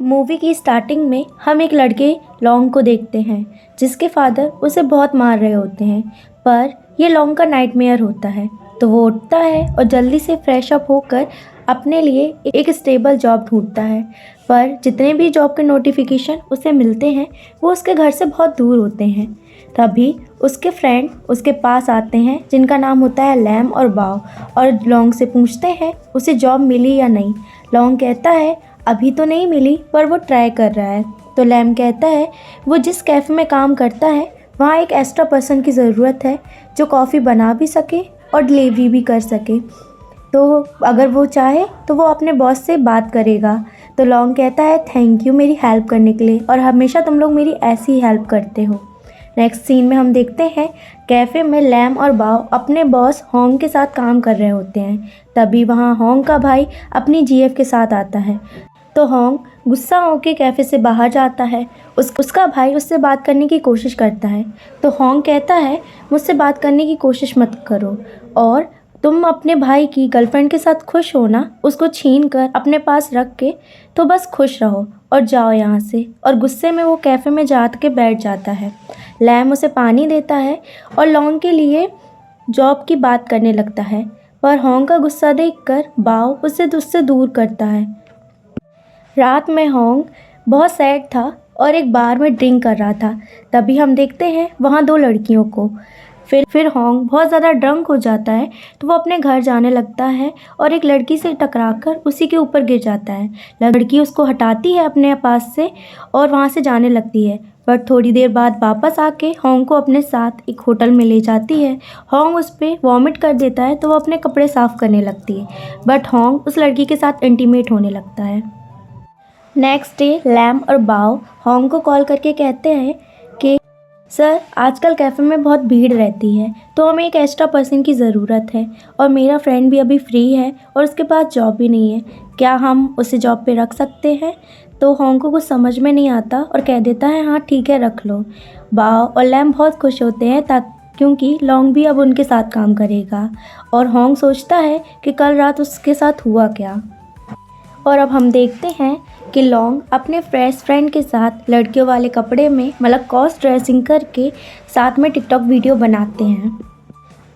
Movie की starting में हम एक लड़के लॉन्ग को देखते हैं जिसके फादर उसे बहुत मार रहे होते हैं। पर ये लॉन्ग का नाइटमेयर होता है। तो वो उठता है और जल्दी से फ्रेश अप होकर अपने लिए एक स्टेबल जॉब ढूंढता है। पर जितने भी जॉब के नोटिफिकेशन उसे मिलते हैं वो उसके घर से बहुत दूर होते हैं। तभी उसके फ्रेंड उसके पास आते हैं जिनका नाम होता है लैम और बाव, और लॉन्ग से पूछते हैं उसे जॉब मिली या नहीं। लॉन्ग कहता है अभी तो नहीं मिली पर वो ट्राई कर रहा है। तो लैम कहता है वो जिस कैफ़े में काम करता है वहाँ एक एक्स्ट्रा पर्सन की ज़रूरत है जो कॉफ़ी बना भी सके और डिलीवरी भी कर सके। तो अगर वो चाहे तो वो अपने बॉस से बात करेगा। तो लॉन्ग कहता है थैंक यू मेरी हेल्प करने के लिए, और हमेशा तुम लोग मेरी ऐसी ही हेल्प करते हो। नेक्स्ट सीन में हम देखते हैं कैफ़े में लैम और बाव अपने बॉस होंग के साथ काम कर रहे होते हैं। तभी वहाँ होंग का भाई अपनी जीएफ के साथ आता है। तो होंग गुस्सा होकर कैफ़े से बाहर जाता है। उसका भाई उससे बात करने की कोशिश करता है। तो होंग कहता है मुझसे बात करने की कोशिश मत करो, और तुम अपने भाई की गर्लफ्रेंड के साथ खुश हो ना, उसको छीन कर अपने पास रख के तो बस खुश रहो और जाओ यहाँ से। और गुस्से में वो कैफ़े में जा के बैठ जाता है। लैम उसे पानी देता है और लॉन्ग के लिए जॉब की बात करने लगता है, पर होंग का गुस्सा देखकर बाव उसे उससे दूर करता है। रात में होंग बहुत सैड था और एक बार में ड्रिंक कर रहा था। तभी हम देखते हैं वहाँ दो लड़कियों को। फिर होंग बहुत ज़्यादा ड्रंक हो जाता है तो वो अपने घर जाने लगता है और एक लड़की से टकराकर उसी के ऊपर गिर जाता है। लड़की उसको हटाती है अपने पास से और वहाँ से जाने लगती है। बट थोड़ी देर बाद वापस आके होंग को अपने साथ एक होटल में ले जाती है। होंग उस पर वॉमिट कर देता है तो वो अपने कपड़े साफ़ करने लगती है, बट होंग उस लड़की के साथ इंटीमेट होने लगता है। नेक्स्ट डे लैम और बाव होंग को कॉल करके कहते हैं कि सर आजकल कैफ़े में बहुत भीड़ रहती है तो हमें एक एक्स्ट्रा पर्सन की ज़रूरत है, और मेरा फ्रेंड भी अभी फ्री है और उसके पास जॉब भी नहीं है, क्या हम उसे जॉब पे रख सकते हैं? तो होंग को कुछ समझ में नहीं आता और कह देता है हाँ ठीक है रख लो। बाव और लैम बहुत खुश होते हैं क्योंकि लॉन्ग भी अब उनके साथ काम करेगा। और होंग सोचता है कि कल रात उसके साथ हुआ क्या। और अब हम देखते हैं कि लॉन्ग अपने फ्रेश फ्रेंड के साथ लड़कियों वाले कपड़े में मतलब कॉस्ट ड्रेसिंग करके साथ में टिकटॉक वीडियो बनाते हैं।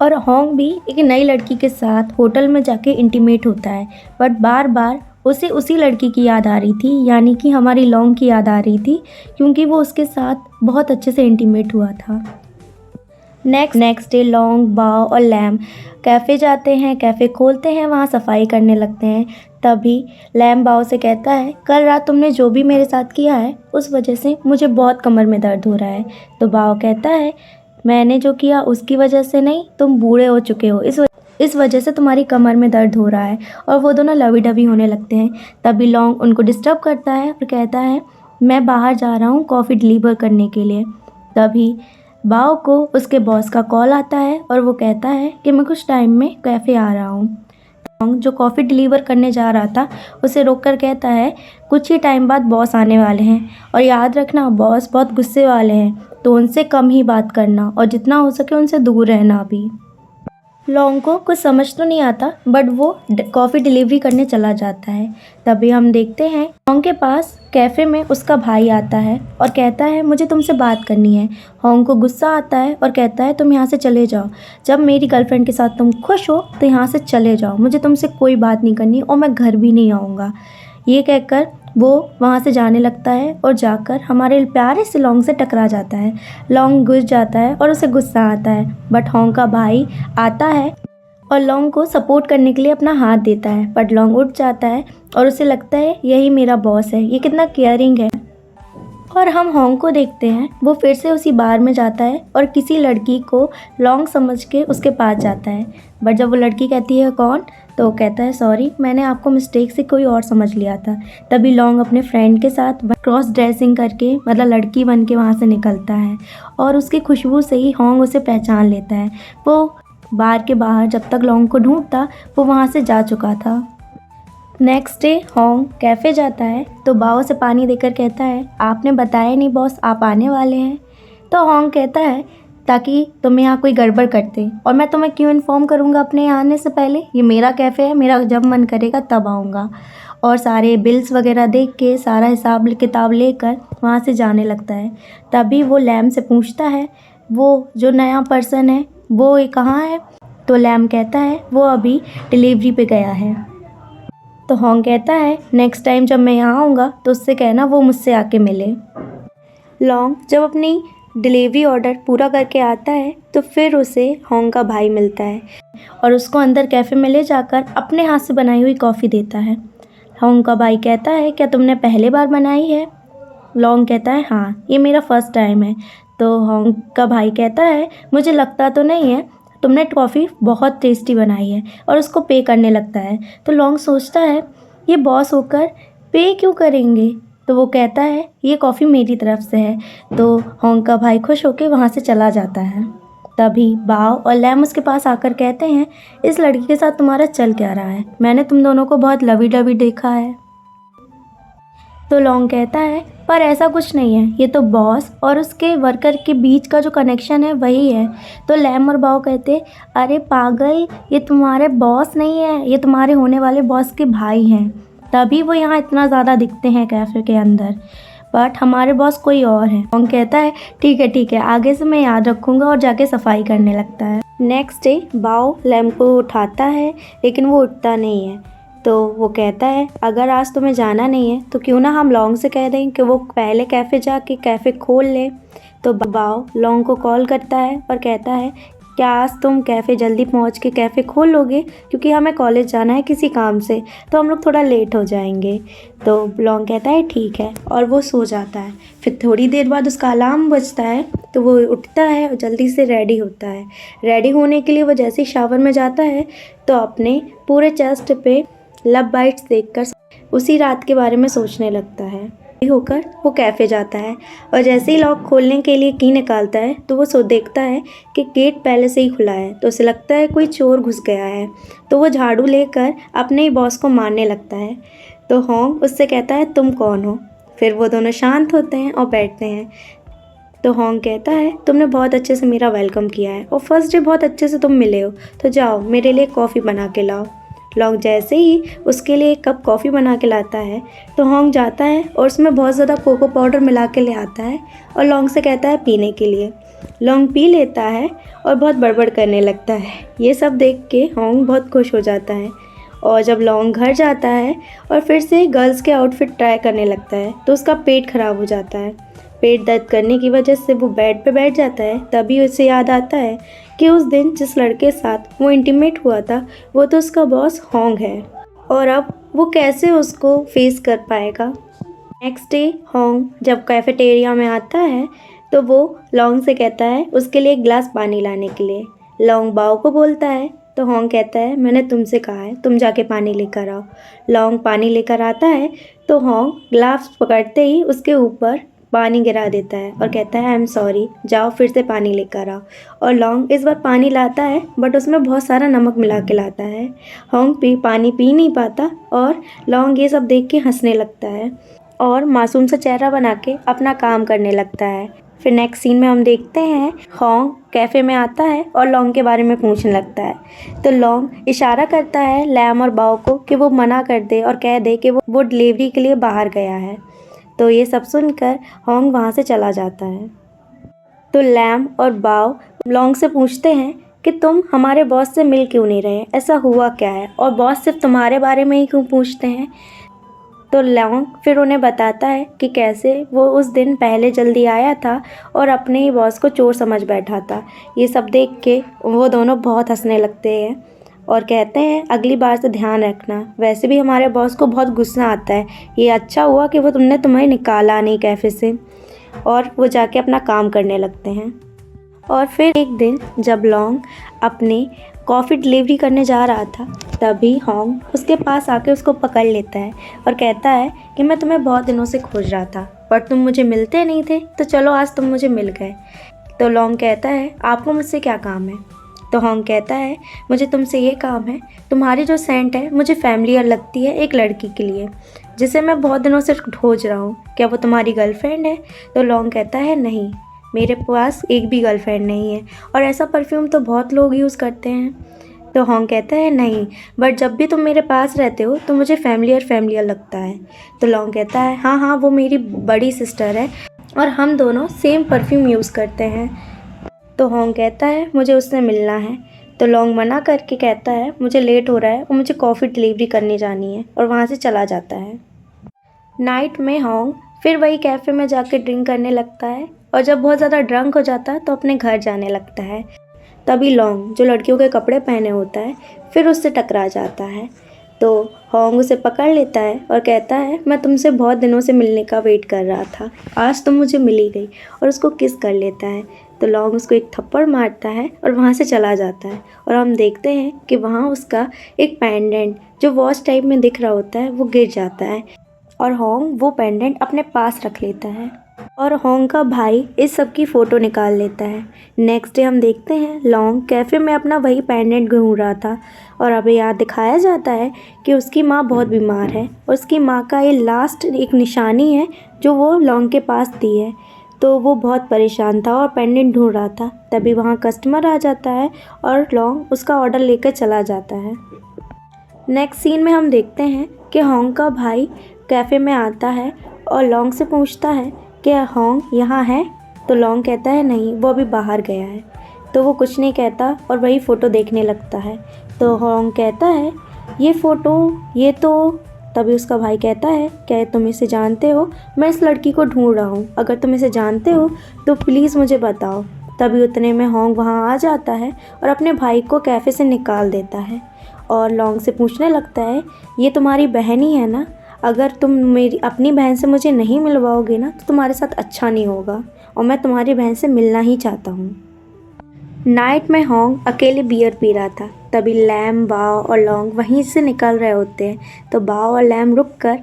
और होंग भी एक नई लड़की के साथ होटल में जाके इंटीमेट होता है, बट बार बार उसे उसी लड़की की याद आ रही थी, यानी कि हमारी लॉन्ग की याद आ रही थी, क्योंकि वो उसके साथ बहुत अच्छे से इंटीमेट हुआ था। नेक्स्ट डे लॉन्ग बाव और लैम कैफ़े जाते हैं, कैफ़े खोलते हैं, वहाँ सफाई करने लगते हैं। तभी लैम बाव से कहता है कल रात तुमने जो भी मेरे साथ किया है उस वजह से मुझे बहुत कमर में दर्द हो रहा है। तो बाव कहता है मैंने जो किया उसकी वजह से नहीं, तुम बूढ़े हो चुके हो, इस वजह से तुम्हारी कमर में दर्द हो रहा है। और वो दोनों लवी डवी होने लगते हैं। तभी लॉन्ग उनको डिस्टर्ब करता है और कहता है मैं बाहर जा रहा हूँ कॉफ़ी डिलीवर करने के लिए। तभी बाव को उसके बॉस का कॉल आता है और वो कहता है कि मैं कुछ टाइम में कैफ़े आ रहा हूँ। लॉन्ग जो कॉफ़ी डिलीवर करने जा रहा था उसे रोककर कहता है कुछ ही टाइम बाद बॉस आने वाले हैं, और याद रखना बॉस बहुत गुस्से वाले हैं, तो उनसे कम ही बात करना और जितना हो सके उनसे दूर रहना भी। लॉन्ग को कुछ समझ तो नहीं आता बट वो कॉफ़ी डिलीवरी करने चला जाता है। तभी हम देखते हैं होंग के पास कैफ़े में उसका भाई आता है और कहता है मुझे तुमसे बात करनी है। होंग को गुस्सा आता है और कहता है तुम यहाँ से चले जाओ, जब मेरी गर्लफ्रेंड के साथ तुम खुश हो तो यहाँ से चले जाओ, मुझे तुमसे कोई बात नहीं करनी और मैं घर भी नहीं आऊँगा। ये कहकर वो वहाँ से जाने लगता है और जाकर हमारे प्यारे से लॉन्ग से टकरा जाता है। लॉन्ग घुस जाता है और उसे गुस्सा आता है, बट होंग का भाई आता है और लॉन्ग को सपोर्ट करने के लिए अपना हाथ देता है। बट लॉन्ग उठ जाता है और उसे लगता है यही मेरा बॉस है, ये कितना केयरिंग है। और हम होंग को देखते हैं वो फिर से उसी बार में जाता है और किसी लड़की को लॉन्ग समझ के उसके पास जाता है। बट जब वो लड़की कहती है कौन, तो वो कहता है सॉरी मैंने आपको मिस्टेक से कोई और समझ लिया था। तभी लॉन्ग अपने फ्रेंड के साथ क्रॉस ड्रेसिंग करके मतलब लड़की बन के वहाँ से निकलता है, और उसकी खुशबू से ही होंग उसे पहचान लेता है। वो बार के बाहर जब तक लॉन्ग को ढूंढता वो वहाँ से जा चुका था। नेक्स्ट डे होंग कैफ़े जाता है तो बाव से पानी देकर कहता है आपने बताया नहीं बॉस आप आने वाले हैं। तो होंग कहता है ताकि तुम्हें यहाँ कोई गड़बड़ करते, और मैं तुम्हें क्यों इन्फॉर्म करूँगा अपने यहाँ आने से पहले, ये मेरा कैफ़े है, मेरा जब मन करेगा तब आऊँगा। और सारे बिल्स वगैरह देख के सारा हिसाब किताब लेकर वहाँ से जाने लगता है। तभी वो लैम से पूछता है वो जो नया पर्सन है वो कहाँ है। तो लैम कहता है वो अभी डिलीवरी पे गया है। तो हॉन्ग कहता है नेक्स्ट टाइम जब मैं यहाँ आऊँगा तो उससे कहना वो मुझसे आके मिले। लॉन्ग जब अपनी डिलीवरी ऑर्डर पूरा करके आता है तो फिर उसे हॉन्ग का भाई मिलता है और उसको अंदर कैफ़े में ले जाकर अपने हाथ से बनाई हुई कॉफ़ी देता है। हॉन्ग का भाई कहता है क्या तुमने पहले बार बनाई है? लॉन्ग कहता है हाँ, ये मेरा फर्स्ट टाइम है। तो हॉन्ग का भाई कहता है मुझे लगता तो नहीं है, तुमने कॉफ़ी बहुत टेस्टी बनाई है, और उसको पे करने लगता है। तो लॉन्ग सोचता है ये बॉस होकर पे क्यों करेंगे। तो वो कहता है ये कॉफ़ी मेरी तरफ से है। तो हॉन्ग का भाई खुश होकर वहाँ से चला जाता है। तभी बाओ और लैम उसके पास आकर कहते हैं इस लड़की के साथ तुम्हारा चल क्या रहा है, मैंने तुम दोनों को बहुत लवी डवी देखा है। तो लॉन्ग कहता है पर ऐसा कुछ नहीं है, ये तो बॉस और उसके वर्कर के बीच का जो कनेक्शन है वही है। तो लैम और बाओ कहते अरे पागल, ये तुम्हारे बॉस नहीं है, ये तुम्हारे होने वाले बॉस के भाई हैं, तभी वो यहाँ इतना ज़्यादा दिखते हैं कैफ़े के अंदर, बट हमारे बॉस कोई और है। लॉन्ग कहता है ठीक है, आगे से मैं याद रखूँगा, और जाके सफाई करने लगता है। नेक्स्ट डे बाओ लैम को उठाता है लेकिन वो उठता नहीं है। तो वो कहता है अगर आज तुम्हें जाना नहीं है तो क्यों ना हम लॉन्ग से कह दें कि वो पहले कैफ़े जाके कैफ़े खोल ले। तो बाओ लॉन्ग को कॉल करता है और कहता है क्या आज तुम कैफ़े जल्दी पहुंच के कैफ़े खोल लोगे, क्योंकि हमें कॉलेज जाना है किसी काम से, तो हम लोग थोड़ा लेट हो जाएंगे। तो लॉन्ग कहता है ठीक है, और वो सो जाता है। फिर थोड़ी देर बाद उसका अलार्म बजता है तो वो उठता है और जल्दी से रेडी होता है। रेडी होने के लिए वो जैसे ही शावर में जाता है तो अपने पूरे चेस्ट पे लव बाइट्स देखकर उसी रात के बारे में सोचने लगता है। होकर वो कैफ़े जाता है और जैसे ही लॉक खोलने के लिए की निकालता है तो वो देखता है कि गेट पहले से ही खुला है। तो उसे लगता है कोई चोर घुस गया है। तो वो झाड़ू लेकर अपने ही बॉस को मारने लगता है। तो हॉन्ग उससे कहता है तुम कौन हो। फिर वो दोनों शांत होते हैं और बैठते हैं। तो हॉन्ग कहता है तुमने बहुत अच्छे से मेरा वेलकम किया है और फर्स्ट डे बहुत अच्छे से तुम मिले हो, तो जाओ मेरे लिए कॉफ़ी बना के लाओ। लॉन्ग जैसे ही उसके लिए एक कप कॉफ़ी बना के लाता है तो हॉन्ग जाता है और उसमें बहुत ज़्यादा कोको पाउडर मिला के ले आता है और लॉन्ग से कहता है पीने के लिए। लॉन्ग पी लेता है और बहुत बड़बड़ करने लगता है। ये सब देख के हॉन्ग बहुत खुश हो जाता है। और जब लॉन्ग घर जाता है और फिर से गर्ल्स के आउटफिट ट्राई करने लगता है तो उसका पेट ख़राब हो जाता है। पेट दर्द करने की वजह से वो बेड पे बैठ जाता है। तभी उसे याद आता है कि उस दिन जिस लड़के के साथ वो इंटीमेट हुआ था वो तो उसका बॉस हॉन्ग है, और अब वो कैसे उसको फेस कर पाएगा। नेक्स्ट डे हॉन्ग जब कैफेटेरिया में आता है तो वो लॉन्ग से कहता है उसके लिए एक गिलास पानी लाने के लिए। लॉन्ग बाओ को बोलता है तो हॉन्ग कहता है मैंने तुमसे कहा है तुम जाके पानी लेकर आओ। लॉन्ग पानी लेकर आता है तो हॉन्ग ग्लास पकड़ते ही उसके ऊपर पानी गिरा देता है और कहता है आई एम सॉरी, जाओ फिर से पानी लेकर आओ। और लॉन्ग इस बार पानी लाता है बट उसमें बहुत सारा नमक मिला के लाता है। हॉन्ग पानी पी नहीं पाता और लॉन्ग ये सब देख के हंसने लगता है और मासूम सा चेहरा बना के अपना काम करने लगता है। फिर नेक्स्ट सीन में हम देखते हैं हॉन्ग कैफ़े में आता है और लॉन्ग के बारे में पूछने लगता है। तो लॉन्ग इशारा करता है लैम और बाओ को कि वो मना कर दे और कह दे कि वो डिलीवरी के लिए बाहर गया है। तो ये सब सुनकर हॉन्ग वहाँ से चला जाता है। तो लैम और बाओ लॉन्ग से पूछते हैं कि तुम हमारे बॉस से मिल क्यों नहीं रहे, ऐसा हुआ क्या है, और बॉस सिर्फ तुम्हारे बारे में ही क्यों पूछते हैं। तो लॉन्ग फिर उन्हें बताता है कि कैसे वो उस दिन पहले जल्दी आया था और अपने ही बॉस को चोर समझ बैठा था। ये सब देख के वो दोनों बहुत हंसने लगते हैं और कहते हैं अगली बार से ध्यान रखना, वैसे भी हमारे बॉस को बहुत गुस्सा आता है, ये अच्छा हुआ कि वो तुमने तुम्हें निकाला नहीं कैफ़े से। और वो जाके अपना काम करने लगते हैं। और फिर एक दिन जब लॉन्ग अपनी कॉफ़ी डिलीवरी करने जा रहा था तभी हॉन्ग उसके पास आके उसको पकड़ लेता है और कहता है कि मैं तुम्हें बहुत दिनों से खोज रहा था पर तुम मुझे मिलते नहीं थे, तो चलो आज तुम मुझे मिल गए। तो लॉन्ग कहता है आपको मुझसे क्या काम है। तो हॉन्ग कहता है मुझे तुमसे ये काम है, तुम्हारी जो सेंट है मुझे फैमिलियर लगती है एक लड़की के लिए जिसे मैं बहुत दिनों से खोज रहा हूँ, क्या वो तुम्हारी गर्लफ्रेंड है। तो लॉन्ग कहता है नहीं, मेरे पास एक भी गर्लफ्रेंड नहीं है और ऐसा परफ्यूम तो बहुत लोग यूज़ करते हैं। तो होंग कहता है नहीं, बट जब भी तुम मेरे पास रहते हो तो मुझे फैमिलियर फैमिलियर लगता है। तो लॉन्ग कहता है हाँ हाँ, वो मेरी बड़ी सिस्टर है और हम दोनों सेम परफ्यूम यूज़ करते हैं। तो होंग कहता है मुझे उससे मिलना है। तो लॉन्ग मना करके कहता है मुझे लेट हो रहा है और मुझे कॉफ़ी डिलीवरी करने जानी है, और वहाँ से चला जाता है। नाइट में होंग फिर वही कैफ़े में जाके ड्रिंक करने लगता है, और जब बहुत ज़्यादा ड्रंक हो जाता है तो अपने घर जाने लगता है। तभी लॉन्ग, जो लड़कियों के कपड़े पहने होता है, फिर उससे टकरा जाता है। तो होंग उसे पकड़ लेता है और कहता है मैं तुमसे बहुत दिनों से मिलने का वेट कर रहा था, आज तुम मुझे मिल ही गई, और उसको किस कर लेता है। तो लॉन्ग उसको एक थप्पड़ मारता है और वहाँ से चला जाता है, और हम देखते हैं कि वहाँ उसका एक पेंडेंट जो वॉच टाइप में दिख रहा होता है वो गिर जाता है, और होंग वो पेंडेंट अपने पास रख लेता है, और होंग का भाई इस सब की फ़ोटो निकाल लेता है। नेक्स्ट डे हम देखते हैं लॉन्ग कैफ़े में अपना वही पेंडेंट ढूंढ रहा था, और अभी यहाँ दिखाया जाता है कि उसकी माँ बहुत बीमार है, और उसकी माँ का ये लास्ट एक निशानी है जो वो लॉन्ग के पास दी है। तो वो बहुत परेशान था और पेंडेंट ढूंढ रहा था। तभी वहाँ कस्टमर आ जाता है और लॉन्ग उसका ऑर्डर लेकर चला जाता है। नेक्स्ट सीन में हम देखते हैं कि होंग का भाई कैफ़े में आता है और लॉन्ग से पूछता है कि होंग यहाँ है। तो लॉन्ग कहता है नहीं, वो अभी बाहर गया है। तो वो कुछ नहीं कहता और वही फ़ोटो देखने लगता है। तो होंग कहता है ये फ़ोटो, ये तो। तभी उसका भाई कहता है क्या तुम इसे जानते हो? मैं इस लड़की को ढूंढ रहा हूँ, अगर तुम इसे जानते हो तो प्लीज़ मुझे बताओ। तभी उतने में होंग वहाँ आ जाता है और अपने भाई को कैफ़े से निकाल देता है, और लॉन्ग से पूछने लगता है ये तुम्हारी बहन ही है ना? अगर तुम मेरी अपनी बहन से मुझे नहीं मिलवाओगे ना तो तुम्हारे साथ अच्छा नहीं होगा, और मैं तुम्हारी बहन से मिलना ही चाहता हूँ। नाइट में होंग अकेले बियर पी रहा था। तभी लैम, बाओ और लॉन्ग वहीं से निकल रहे होते हैं। तो बाओ और लैम रुककर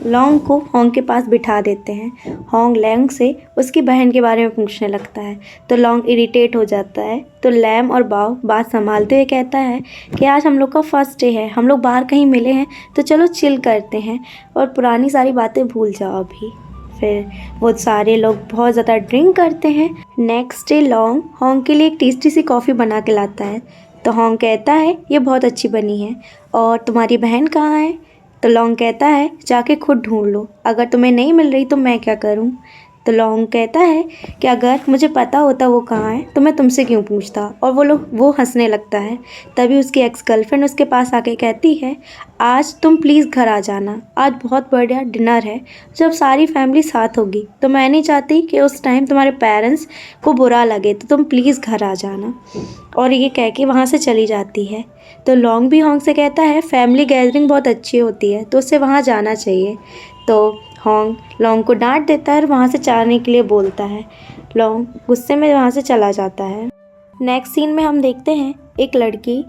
लॉन्ग को होंग के पास बिठा देते हैं। होंग लैंग से उसकी बहन के बारे में पूछने लगता है, तो लॉन्ग इरिटेट हो जाता है। तो लैम और बाओ बात संभालते हुए कहता है कि आज हम लोग का फर्स्ट डे है, हम लोग बाहर कहीं मिले हैं तो चलो चिल करते हैं और पुरानी सारी बातें भूल जाओ अभी। फिर वो सारे लोग बहुत ज़्यादा ड्रिंक करते हैं। नेक्स्ट डे लॉन्ग होंग के लिए एक टेस्टी सी कॉफ़ी बना के लाता है। तो होंग कहता है ये बहुत अच्छी बनी है, और तुम्हारी बहन कहाँ है? तो लॉन्ग कहता है जाके खुद ढूंढ लो, अगर तुम्हें नहीं मिल रही तो मैं क्या करूं? तो लॉन्ग कहता है कि अगर मुझे पता होता वो कहाँ है तो मैं तुमसे क्यों पूछता, और वो हंसने लगता है। तभी उसकी एक्स गर्लफ्रेंड उसके पास आके कहती है आज तुम प्लीज़ घर आ जाना, आज बहुत बढ़िया डिनर है जब सारी फैमिली साथ होगी, तो मैं नहीं चाहती कि उस टाइम तुम्हारे पेरेंट्स को बुरा लगे, तो तुम प्लीज़ घर आ जाना। और ये कह के वहाँ से चली जाती है। तो लॉन्ग भी होंग से कहता है फैमिली गैदरिंग बहुत अच्छी होती है तो उससे वहाँ जाना चाहिए। तो होंग लॉन्ग को डांट देता है और वहाँ से जाने के लिए बोलता है। लॉन्ग गुस्से में वहाँ से चला जाता है। नेक्स्ट सीन में हम देखते हैं एक लड़की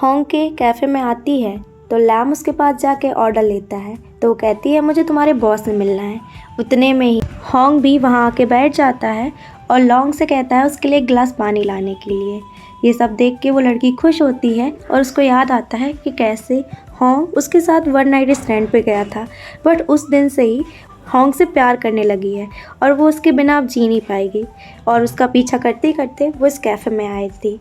होंग के कैफ़े में आती है। तो लैम उसके पास जाके ऑर्डर लेता है। तो वो कहती है मुझे तुम्हारे बॉस से मिलना है। उतने में ही होंग भी वहाँ आके बैठ जाता है और लॉन्ग से कहता है उसके लिए एक गिलास पानी लाने के लिए। ये सब देख के वो लड़की खुश होती है और उसको याद आता है कि कैसे होंग उसके साथ वन नाइट स्टैंड पे गया था, बट उस दिन से ही होंग से प्यार करने लगी है और वो उसके बिना अब जी नहीं पाएगी। और उसका पीछा करते करते वो इस कैफ़े में आई थी,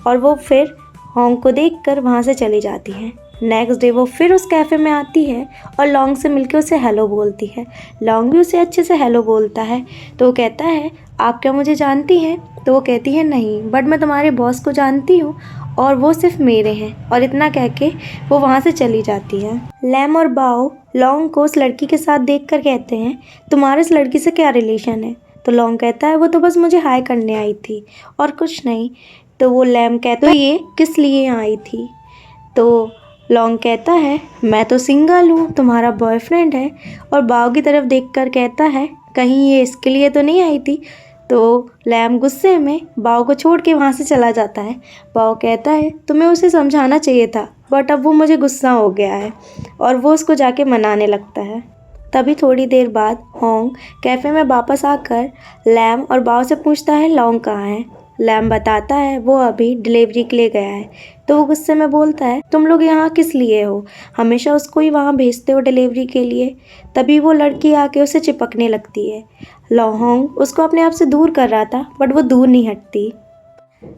और वो फिर होंग को देखकर वहाँ से चली जाती है। नेक्स्ट डे वो फिर उस कैफ़े में आती है और लॉन्ग से मिलके उसे हेलो बोलती है। लॉन्ग भी उसे अच्छे से हेलो बोलता है। तो वो कहता है आप क्या मुझे जानती हैं? तो वो कहती है नहीं, बट मैं तुम्हारे बॉस को जानती हूँ और वो सिर्फ मेरे हैं। और इतना कह के वो वहाँ से चली जाती है। लैम और बाओ लॉन्ग को उस लड़की के साथ देखकर कहते हैं तुम्हारे इस लड़की से क्या रिलेशन है? तो लॉन्ग कहता है वो तो बस मुझे हाय करने आई थी और कुछ नहीं। तो वो लैम कहता है ये किस लिए आई थी? तो लॉन्ग कहता है मैं तो सिंगल हूँ, तुम्हारा बॉयफ्रेंड है। और बाओ की तरफ देखकर कहता है कहीं ये इसके लिए तो नहीं आई थी? तो लैम गुस्से में बाओ को छोड़ के वहाँ से चला जाता है। बाओ कहता है तुम्हें उसे समझाना चाहिए था, बट अब वो मुझे गुस्सा हो गया है, और वो उसको जाके मनाने लगता है। तभी थोड़ी देर बाद होंग कैफ़े में वापस आकर लैम और बाओ से पूछता है लॉन्ग कहाँ है। लैम बताता है वो अभी डिलीवरी के लिए गया है। तो वो गुस्से में बोलता है तुम लोग यहाँ किस लिए हो, हमेशा उसको ही वहाँ भेजते हो डिलीवरी के लिए। तभी वो लड़की आके उसे चिपकने लगती है। होंग उसको अपने आप से दूर कर रहा था, बट वो दूर नहीं हटती।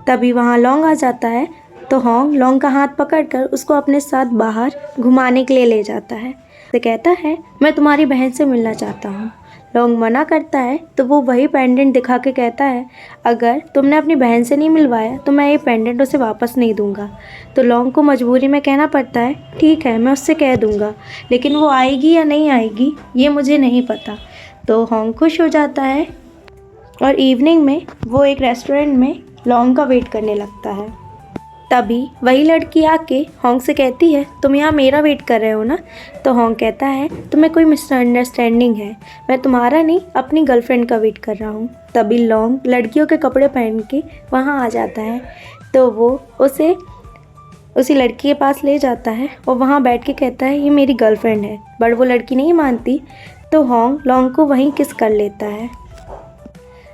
तभी वहाँ लॉन्ग आ जाता है तो होंग लॉन्ग का हाथ पकड़कर उसको अपने साथ बाहर घुमाने के लिए ले जाता है। तो कहता है मैं तुम्हारी बहन से मिलना चाहता हूँ। लॉन्ग मना करता है तो वो वही पेंडेंट दिखा के कहता है अगर तुमने अपनी बहन से नहीं मिलवाया तो मैं ये पेंडेंट उसे वापस नहीं दूंगा। तो लॉन्ग को मजबूरी में कहना पड़ता है ठीक है मैं उससे कह दूंगा, लेकिन वो आएगी या नहीं आएगी ये मुझे नहीं पता। तो होंग खुश हो जाता है और इवनिंग में वो एक रेस्टोरेंट में लॉन्ग का वेट करने लगता है। तभी वही लड़की आके होंग से कहती है तुम यहाँ मेरा वेट कर रहे हो ना। तो होंग कहता है तुम्हें कोई मिसअंडरस्टैंडिंग है, मैं तुम्हारा नहीं अपनी गर्लफ्रेंड का वेट कर रहा हूँ। तभी लॉन्ग लड़कियों के कपड़े पहन के वहाँ आ जाता है। तो वो उसे उसी लड़की के पास ले जाता है और वहाँ बैठ के कहता है ये मेरी गर्लफ्रेंड है, बट वो लड़की नहीं मानती। तो होंग लॉन्ग को वहीं किस कर लेता है।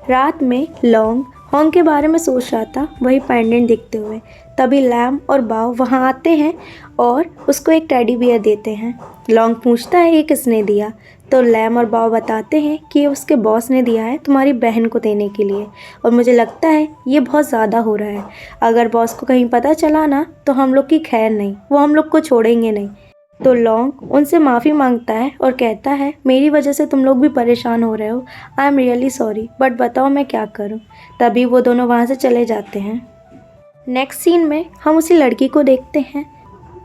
रात में लॉन्ग होंग के बारे में सोच रहा था वही पेंडेंट देखते हुए। तभी लैम और बाव वहाँ आते हैं और उसको एक टेडी बियर देते हैं। लॉन्ग पूछता है ये किसने दिया। तो लैम और बाव बताते हैं कि ये उसके बॉस ने दिया है तुम्हारी बहन को देने के लिए, और मुझे लगता है ये बहुत ज़्यादा हो रहा है। अगर बॉस को कहीं पता चला ना तो हम लोग की खैर नहीं, वो हम लोग को छोड़ेंगे नहीं। तो लॉन्ग उनसे माफ़ी मांगता है और कहता है मेरी वजह से तुम लोग भी परेशान हो रहे हो, I am really sorry, but बताओ मैं क्या करूं। तभी वो दोनों वहाँ से चले जाते हैं। नेक्स्ट सीन में हम उसी लड़की को देखते हैं।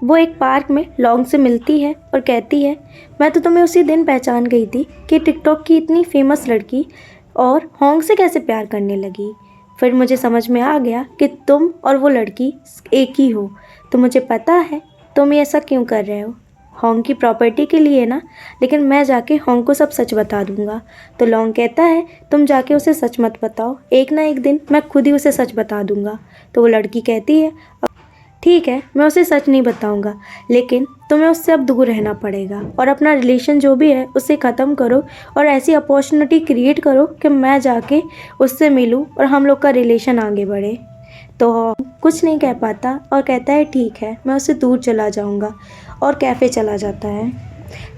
वो एक पार्क में लॉन्ग से मिलती है और कहती है मैं तो तुम्हें उसी दिन पहचान गई थी कि टिकटॉक की इतनी फेमस लड़की और होंग से कैसे प्यार करने लगी। फिर मुझे समझ में आ गया कि तुम और वो लड़की एक ही हो। तो मुझे पता है तुम ये ऐसा क्यों कर रहे हो, होंग की प्रॉपर्टी के लिए ना, लेकिन मैं जाके होंग को सब सच बता दूंगा। तो लॉन्ग कहता है तुम जाके उसे सच मत बताओ, एक ना एक दिन मैं खुद ही उसे सच बता दूंगा। तो वो लड़की कहती है ठीक है मैं उसे सच नहीं बताऊंगा, लेकिन तुम्हें उससे अब दूर रहना पड़ेगा और अपना रिलेशन जो भी है उसे ख़त्म करो और ऐसी अपॉर्चुनिटी क्रिएट करो कि मैं जाके उससे मिलूँ और हम लोग का रिलेशन आगे बढ़े। तो कुछ नहीं कह पाता और कहता है ठीक है मैं उससे दूर चला जाऊंगा, और कैफ़े चला जाता है।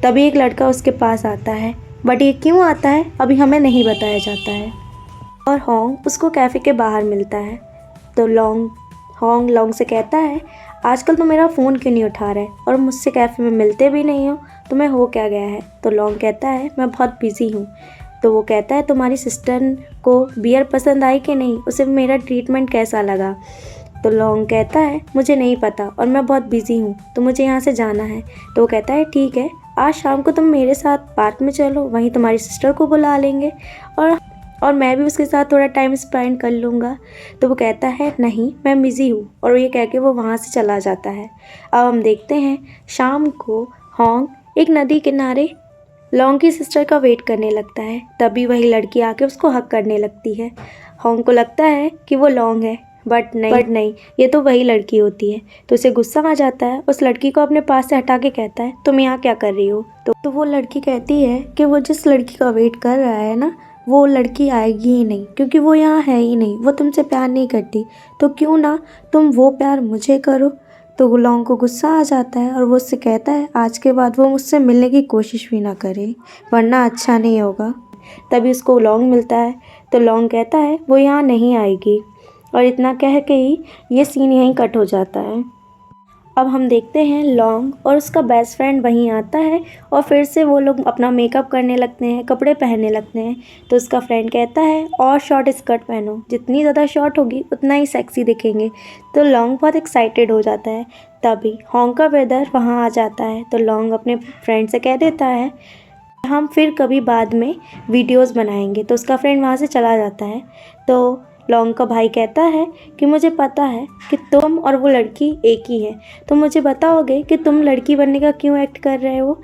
तभी एक लड़का उसके पास आता है, बट ये क्यों आता है अभी हमें नहीं बताया जाता है। और होंग उसको कैफ़े के बाहर मिलता है। तो होंग लॉन्ग से कहता है आजकल तो मेरा फ़ोन क्यों नहीं उठा रहा है और मुझसे कैफ़े में मिलते भी नहीं हो, तुम्हें हो क्या गया है। तो लॉन्ग कहता है मैं बहुत बिज़ी हूँ। तो वो कहता है तुम्हारी सिस्टर को बियर पसंद आई कि नहीं, उसे मेरा ट्रीटमेंट कैसा लगा। तो लॉन्ग कहता है मुझे नहीं पता और मैं बहुत बिज़ी हूँ तो मुझे यहाँ से जाना है। तो वो कहता है ठीक है आज शाम को तुम मेरे साथ पार्क में चलो, वहीं तुम्हारी सिस्टर को बुला लेंगे और मैं भी उसके साथ थोड़ा टाइम स्पेंड कर लूँगा। तो वो कहता है नहीं मैं बिज़ी हूँ, और ये कह के वो वहाँ से चला जाता है। अब हम देखते हैं शाम को होंग एक नदी किनारे लॉन्ग की सिस्टर का वेट करने लगता है। तभी वही लड़की आके उसको हक करने लगती है। होंग को लगता है कि वो लॉन्ग है, बट नहीं ये तो वही लड़की होती है। तो उसे गुस्सा आ जाता है, उस लड़की को अपने पास से हटा के कहता है तुम यहाँ क्या कर रही हो। तो वो लड़की कहती है कि वो जिस लड़की का वेट कर रहा है ना वो लड़की आएगी ही नहीं, क्योंकि वो यहाँ है ही नहीं, वो तुमसे प्यार नहीं करती, तो क्यों ना तुम वो प्यार मुझे करो। तो लॉन्ग को गुस्सा आ जाता है और वो उससे कहता है आज के बाद वो मुझसे मिलने की कोशिश भी ना करे, वरना अच्छा नहीं होगा। तभी उसको लॉन्ग मिलता है। तो लॉन्ग कहता है वो यहाँ नहीं आएगी, और इतना कह के ही ये सीन यहीं कट हो जाता है। अब हम देखते हैं लॉन्ग और उसका बेस्ट फ्रेंड वहीं आता है और फिर से वो लोग अपना मेकअप करने लगते हैं, कपड़े पहनने लगते हैं। तो उसका फ्रेंड कहता है और शॉर्ट स्कर्ट पहनो, जितनी ज़्यादा शॉर्ट होगी उतना ही सेक्सी दिखेंगे। तो लॉन्ग बहुत एक्साइटेड हो जाता है। तभी होंग का ब्रदर वहाँ आ जाता है। तो लॉन्ग अपने फ्रेंड से कह देता है हम फिर कभी बाद में वीडियोज़ बनाएंगे। तो उसका फ्रेंड वहाँ से चला जाता है। तो लॉन्ग का भाई कहता है कि मुझे पता है कि तुम और वो लड़की एक ही है, तो मुझे बताओगे कि तुम लड़की बनने का क्यों एक्ट कर रहे हो।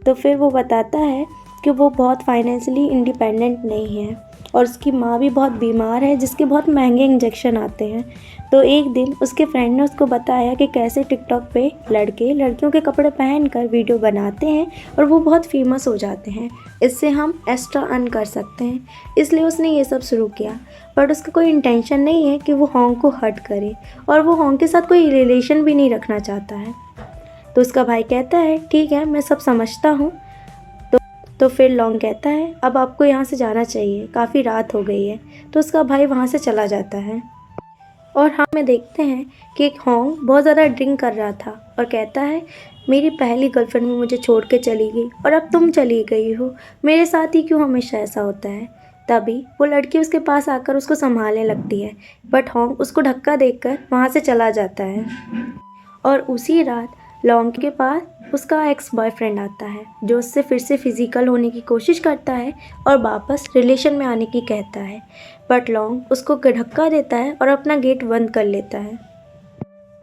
तो फिर वो बताता है कि वो बहुत फाइनेंशियली इंडिपेंडेंट नहीं है और उसकी माँ भी बहुत बीमार है, जिसके बहुत महंगे इंजेक्शन आते हैं। तो एक दिन उसके फ्रेंड ने उसको बताया कि कैसे टिकटॉक पे लड़के लड़कियों के कपड़े पहनकर वीडियो बनाते हैं और वो बहुत फेमस हो जाते हैं, इससे हम एक्स्ट्रा अर्न कर सकते हैं। इसलिए उसने ये सब शुरू किया, बट उसका कोई इंटेंशन नहीं है कि वो होंग को हर्ट करे, और वो होंग के साथ कोई रिलेशन भी नहीं रखना चाहता है। तो उसका भाई कहता है ठीक है मैं सब समझता हूँ। तो फिर लॉन्ग कहता है अब आपको यहाँ से जाना चाहिए, काफ़ी रात हो गई है। तो उसका भाई वहाँ से चला जाता है। और हमें देखते हैं कि एक होंग बहुत ज़्यादा ड्रिंक कर रहा था और कहता है, मेरी पहली गर्लफ्रेंड भी मुझे छोड़ के चली गई और अब तुम चली गई हो, मेरे साथ ही क्यों हमेशा ऐसा होता है। तभी वो लड़की उसके पास आकर उसको संभालने लगती है, बट होंग उसको धक्का देकर वहाँ से चला जाता है। और उसी रात लॉन्ग के पास उसका एक्स बॉयफ्रेंड आता है, जो उससे फिर से फिजिकल होने की कोशिश करता है और वापस रिलेशन में आने की कहता है, बट लॉन्ग उसको धक्का देता है और अपना गेट बंद कर लेता है।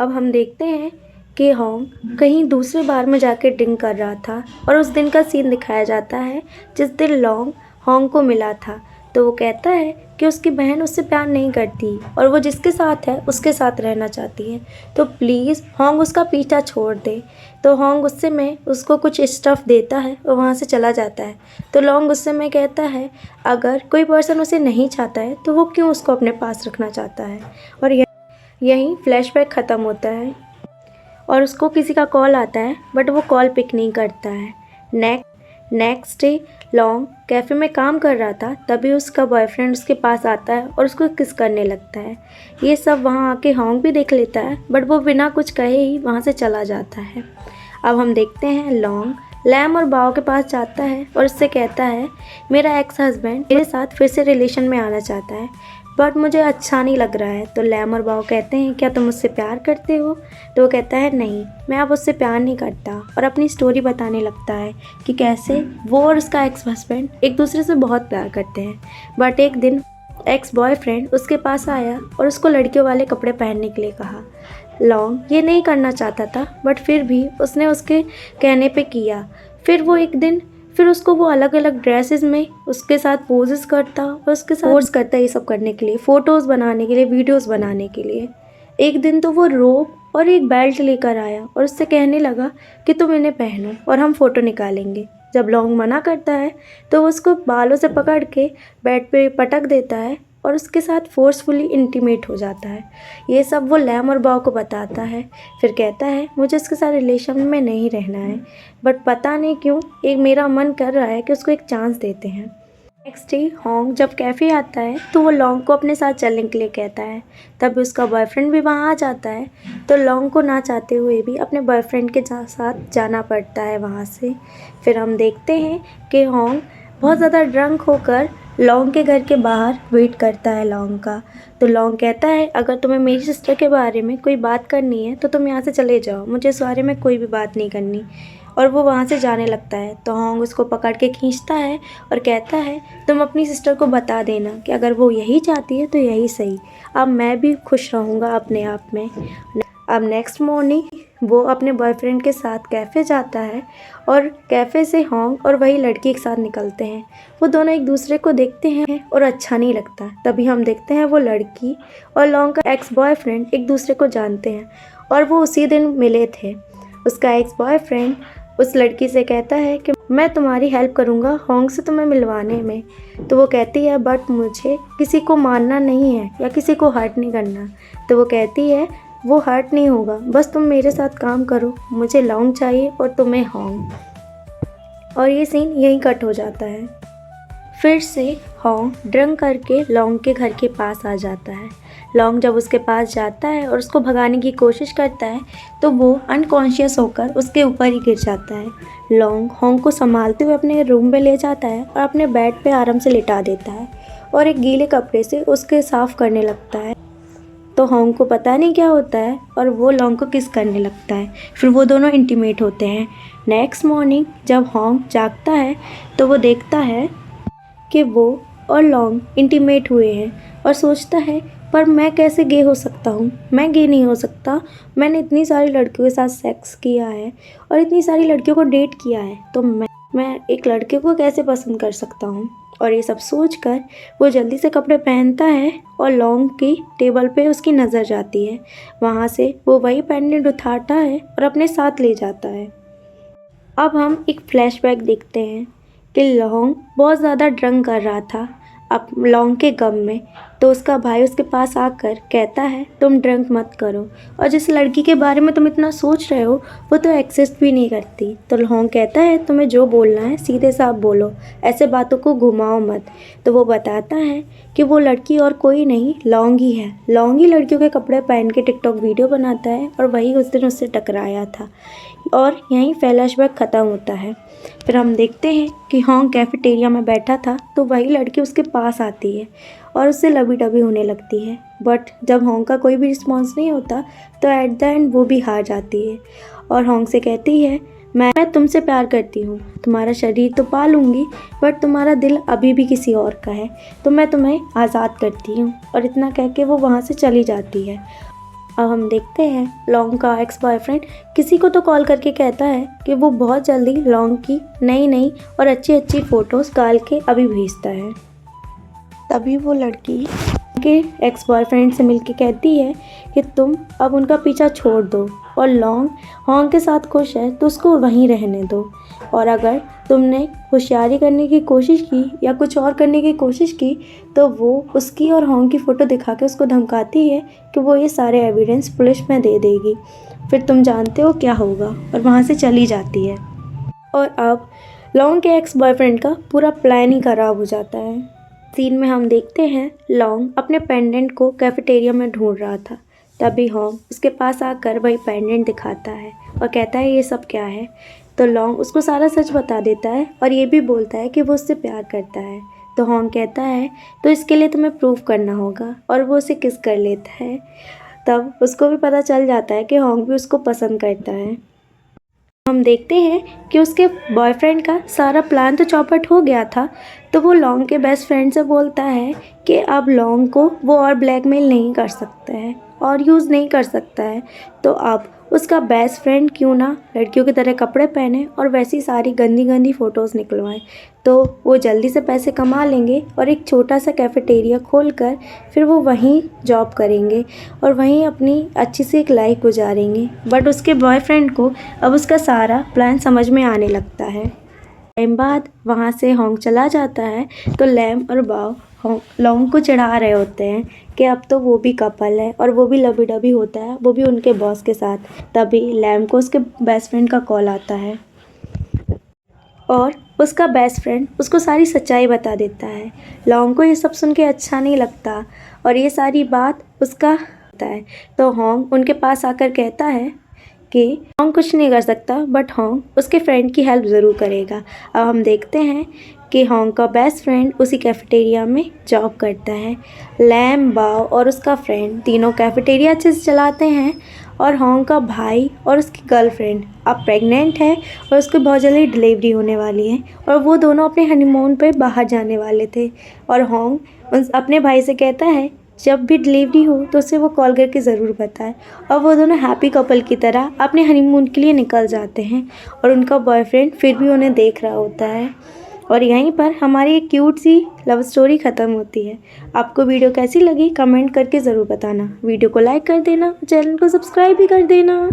अब हम देखते हैं कि होंग कहीं दूसरे बार में जाके ड्रिंक कर रहा था और उस दिन का सीन दिखाया जाता है जिस दिन लॉन्ग होंग को मिला था। तो वो कहता है कि उसकी बहन उससे प्यार नहीं करती और वो जिसके साथ है उसके साथ रहना चाहती है, तो प्लीज़ होंग उसका पीछा छोड़ दे। तो होंग गुस्से में उसको कुछ स्टफ़ देता है और वहाँ से चला जाता है। तो लॉन्ग गुस्से में कहता है, अगर कोई पर्सन उसे नहीं चाहता है तो वो क्यों उसको अपने पास रखना चाहता है। और यहीं फ्लैशबैक ख़त्म होता है और उसको किसी का कॉल आता है, बट वो कॉल पिक नहीं करता है। नेक्स्ट डे लॉन्ग कैफ़े में काम कर रहा था, तभी उसका बॉयफ्रेंड उसके पास आता है और उसको किस करने लगता है। ये सब वहाँ आके होंग भी देख लेता है, बट वो बिना कुछ कहे ही वहाँ से चला जाता है। अब हम देखते हैं लॉन्ग लैम और बाओ के पास जाता है और उससे कहता है, मेरा एक्स हस्बैंड मेरे साथ फिर से रिलेशन में आना चाहता है, बट मुझे अच्छा नहीं लग रहा है। तो लैम और बाओ कहते हैं, क्या तुम मुझसे प्यार करते हो। तो वो कहता है, नहीं, मैं अब उससे प्यार नहीं करता, और अपनी स्टोरी बताने लगता है कि कैसे वो और उसका एक्स हस्बैंड एक दूसरे से बहुत प्यार करते हैं। बट एक दिन एक्स बॉयफ्रेंड उसके पास आया और उसको लड़कियों वाले कपड़े पहनने के लिए कहा। लॉन्ग ये नहीं करना चाहता था, बट फिर भी उसने उसके कहने पे किया। फिर उसको वो अलग अलग ड्रेसेस में उसके साथ पोजेस करता और उसके साथ फोर्स करता ये सब करने के लिए, फ़ोटोज़ बनाने के लिए, वीडियोस बनाने के लिए। एक दिन तो वो रोप और एक बेल्ट लेकर आया और उससे कहने लगा कि तुम इन्हें पहनो और हम फ़ोटो निकालेंगे। जब लॉन्ग मना करता है तो वो उसको बालों से पकड़ के बेड पे पटक देता है और उसके साथ फोर्सफुली इंटीमेट हो जाता है। ये सब वो लैम और बाव को बताता है। फिर कहता है, मुझे उसके साथ रिलेशन में नहीं रहना है, बट पता नहीं क्यों एक मेरा मन कर रहा है कि उसको एक चांस देते हैं। नेक्स्ट डे होंग जब कैफ़े आता है तो वो लॉन्ग को अपने साथ चलने के लिए कहता है। तभी उसका बॉयफ्रेंड भी वहाँ आ जाता है, तो लॉन्ग को ना चाहते हुए भी अपने बॉयफ्रेंड के साथ जाना पड़ता है वहाँ से। फिर हम देखते हैं कि होंग बहुत ज़्यादा ड्रंक होकर लॉन्ग के घर के बाहर वेट करता है लॉन्ग का। तो लॉन्ग कहता है, अगर तुम्हें मेरी सिस्टर के बारे में कोई बात करनी है तो तुम यहाँ से चले जाओ, मुझे इस बारे में कोई भी बात नहीं करनी। और वो वहाँ से जाने लगता है तो होंग उसको पकड़ के खींचता है और कहता है, तुम अपनी सिस्टर को बता देना कि अगर वो यही चाहती है तो यही सही, अब मैं भी खुश रहूँगा अपने आप में। अब नेक्स्ट मॉर्निंग वो अपने बॉयफ्रेंड के साथ कैफ़े जाता है और कैफ़े से होंग और वही लड़की एक साथ निकलते हैं। वो दोनों एक दूसरे को देखते हैं और अच्छा नहीं लगता। तभी हम देखते हैं वो लड़की और लॉन्ग का एक्स बॉयफ्रेंड एक दूसरे को जानते हैं और वो उसी दिन मिले थे। उसका एक्स बॉयफ्रेंड उस लड़की से कहता है कि मैं तुम्हारी हेल्प करूँगा होंग से तुम्हें मिलवाने में। तो वो कहती है, बट मुझे किसी को मारना नहीं है या किसी को हर्ट नहीं करना। तो वो कहती है, वो हर्ट नहीं होगा, बस तुम मेरे साथ काम करो, मुझे लॉन्ग चाहिए और तुम्हें होंग। और ये सीन यहीं कट हो जाता है। फिर से होंग ड्रंक करके लॉन्ग के घर के पास आ जाता है। लॉन्ग जब उसके पास जाता है और उसको भगाने की कोशिश करता है तो वो अनकॉन्शियस होकर उसके ऊपर ही गिर जाता है। लॉन्ग होंग को संभालते हुए अपने रूम में ले जाता है और अपने बेड पे आराम से लिटा देता है और एक गीले कपड़े से उसके साफ़ करने लगता है। तो होंग को पता नहीं क्या होता है और वो लॉन्ग को किस करने लगता है। फिर वो दोनों इंटीमेट होते हैं। नेक्स्ट मॉर्निंग जब होंग जागता है तो वो देखता है कि वो और लॉन्ग इंटीमेट हुए हैं और सोचता है, पर मैं कैसे गे हो सकता हूँ, मैं गे नहीं हो सकता, मैंने इतनी सारी लड़कियों के साथ सेक्स किया है और इतनी सारी लड़कियों को डेट किया है, तो मैं एक लड़के को कैसे पसंद कर सकता हूँ। और ये सब सोचकर वो जल्दी से कपड़े पहनता है और लॉन्ग की टेबल पे उसकी नज़र जाती है। वहाँ से वो वही पेंडेंट उठाता है और अपने साथ ले जाता है। अब हम एक फ्लैशबैक देखते हैं कि लॉन्ग बहुत ज़्यादा ड्रंक कर रहा था अब लॉन्ग के गम में। तो उसका भाई उसके पास आकर कहता है तुम ड्रिंक मत करो, और जिस लड़की के बारे में तुम इतना सोच रहे हो वो तो एग्जिस्ट भी नहीं करती। तो लॉन्ग कहता है तुम्हें जो बोलना है सीधे साफ बोलो, ऐसे बातों को घुमाओ मत। तो वो बताता है कि वो लड़की और कोई नहीं लॉन्ग ही है। लॉन्ग ही लड़कियों के कपड़े पहन के टिकटॉक वीडियो बनाता है और वही उस दिन उससे टकराया था। और यहीं फ्लैशबैक ख़त्म होता है। फिर हम देखते हैं कि हॉन्ग कैफेटेरिया में बैठा था तो वही लड़की उसके पास आती है और उससे लबी डबी होने लगती है। बट जब हॉन्ग का कोई भी रिस्पॉन्स नहीं होता तो एट द एंड वो भी हार जाती है और हॉन्ग से कहती है मैं तुमसे प्यार करती हूँ, तुम्हारा शरीर तो पा लूँगी बट तुम्हारा दिल अभी भी किसी और का है, तो मैं तुम्हें आज़ाद करती हूँ। और इतना कह के वो वहाँ से चली जाती है। अब हम देखते हैं लॉन्ग का एक्स बॉयफ्रेंड किसी को तो कॉल करके कहता है कि वो बहुत जल्दी लॉन्ग की नई और अच्छी फ़ोटोज़ डाल के अभी भेजता है। तभी वो लड़की के एक्स बॉयफ्रेंड से मिलके कहती है कि तुम अब उनका पीछा छोड़ दो और लॉन्ग हॉन्ग के साथ खुश है तो उसको वहीं रहने दो, और अगर तुमने होशियारी करने की कोशिश की या कुछ और करने की कोशिश की तो वो उसकी और हॉन्ग की फ़ोटो दिखा के उसको धमकाती है कि वो ये सारे एविडेंस पुलिस में दे देगी, फिर तुम जानते हो क्या होगा, और वहाँ से चली जाती है। और अब लॉन्ग के एक्स बॉयफ्रेंड का पूरा प्लान ही ख़राब हो जाता है। सीन में हम देखते हैं लॉन्ग अपने पेंडेंट को कैफेटेरिया में ढूंढ रहा था। तभी हॉन्ग उसके पास आकर वही पेंडेंट दिखाता है और कहता है ये सब क्या है। तो लॉन्ग उसको सारा सच बता देता है और ये भी बोलता है कि वो उससे प्यार करता है। तो हॉन्ग कहता है तो इसके लिए तुम्हें प्रूव करना होगा, और वो उसे किस कर लेता है। तब उसको भी पता चल जाता है कि हॉन्ग भी उसको पसंद करता है। हम देखते हैं कि उसके बॉयफ्रेंड का सारा प्लान तो चौपट हो गया था, तो वो लॉन्ग के बेस्ट फ्रेंड से बोलता है कि अब लॉन्ग को वो और ब्लैकमेल नहीं कर सकता है और यूज़ नहीं कर सकता है। तो अब उसका बेस्ट फ्रेंड क्यों ना लड़कियों की तरह कपड़े पहने और वैसी सारी गंदी फ़ोटोज़ निकलवाए, तो वो जल्दी से पैसे कमा लेंगे और एक छोटा सा कैफेटेरिया खोलकर फिर वो वहीं जॉब करेंगे और वहीं अपनी अच्छी सी एक लाइफ गुजारेंगे। बट उसके बॉयफ्रेंड को अब उसका सारा प्लान समझ में आने लगता है। टाइम बाद वहाँ से हॉन्ग चला जाता है तो लैम और बाव लॉन्ग को चढ़ा रहे होते हैं कि अब तो वो भी कपल है और वो भी लबी डबी होता है, वो भी उनके बॉस के साथ। तभी लैम को उसके बेस्ट फ्रेंड का कॉल आता है और उसका बेस्ट फ्रेंड उसको सारी सच्चाई बता देता है। लॉन्ग को ये सब सुन के अच्छा नहीं लगता और ये सारी बात उसका होता है। तो हॉन्ग उनके पास आकर कहता है कि हॉन्ग कुछ नहीं कर सकता बट हॉन्ग उसके फ्रेंड की हेल्प ज़रूर करेगा। अब हम देखते हैं कि हॉन्ग का बेस्ट फ्रेंड उसी कैफेटेरिया में जॉब करता है। लैम, बाव और उसका फ्रेंड तीनों कैफेटेरिया अच्छे से चलाते हैं और हॉन्ग का भाई और उसकी गर्लफ्रेंड अब प्रेग्नेंट है और उसको बहुत जल्दी डिलीवरी होने वाली है और वो दोनों अपने हनीमून पे बाहर जाने वाले थे। और हॉन्ग अपने भाई से कहता है जब भी डिलीवरी हो तो उसे वो कॉल करके ज़रूर बताए, और वो दोनों हैप्पी कपल की तरह अपने हनीमून के लिए निकल जाते हैं और उनका बॉयफ्रेंड फिर भी उन्हें देख रहा होता है। और यहीं पर हमारी एक क्यूट सी लव स्टोरी ख़त्म होती है। आपको वीडियो कैसी लगी कमेंट करके ज़रूर बताना। वीडियो को लाइक कर देना, चैनल को सब्सक्राइब भी कर देना।